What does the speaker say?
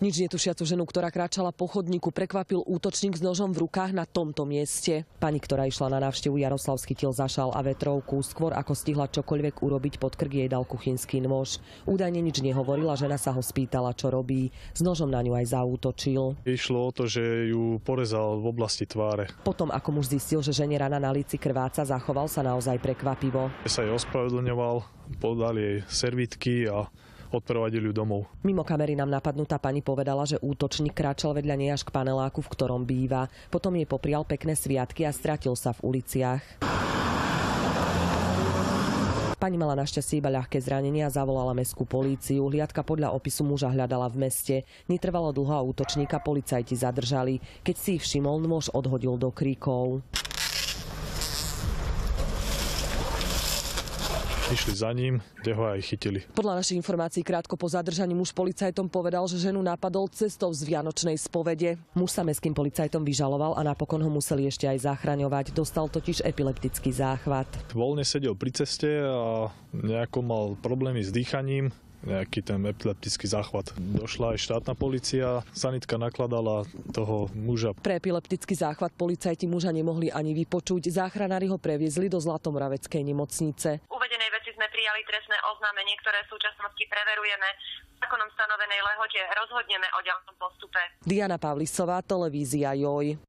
Nič netušiacu ženu, ktorá kráčala po chodníku, prekvapil útočník s nožom v rukách na tomto mieste. Pani, ktorá išla na návštevu Jaroslavský Tyl za šal a vetrovku, skôr ako stihla čokoľvek urobiť, pod krk jej dal kuchynský nôž. Údajne nič nehovorila, žena sa ho spýtala, čo robí. S nožom na ňu aj zaútočil. Išlo o to, že ju porezal v oblasti tváre. Potom, ako muž zistil, že žene rana na líci krváca, zachoval sa naozaj prekvapivo. Sa jej ospravedlňoval, podal jej servítky a odprevadili ju domov. Mimo kamery nám napadnutá pani povedala, že útočník kráčal vedľa nej až k paneláku, v ktorom býva. Potom jej poprial pekné sviatky a stratil sa v uliciach. Pani mala našťastie iba ľahké zranenia a zavolala mestskú políciu. Hliadka podľa opisu muža hľadala v meste. Netrvalo dlho a útočníka policajti zadržali. Keď si ich všimol, nôž odhodil do kríkov. Išli za ním, kde ho aj chytili. Podľa našich informácií krátko po zadržaní muž policajtom povedal, že ženu napadol cestou z vianočnej spovede. Muž sa mestským policajtom vyžaloval a napokon ho museli ešte aj zachraňovať. Dostal totiž epileptický záchvat. Voľne sedel pri ceste a nejako mal problémy s dýchaním. Nejaký ten epileptický záchvat. Došla aj štátna polícia, sanitka nakladala toho muža. Pre epileptický záchvat policajti muža nemohli ani vypočuť. Záchranári ho previezli do Zlatomoraveckej nemocnice. Uvedenej veci sme prijali trestné oznámenie, ktoré v súčasnosti preverujeme. V zákonom stanovenej lehote rozhodneme o ďalšom postupe. Diana Pavlisová, televízia JOJ.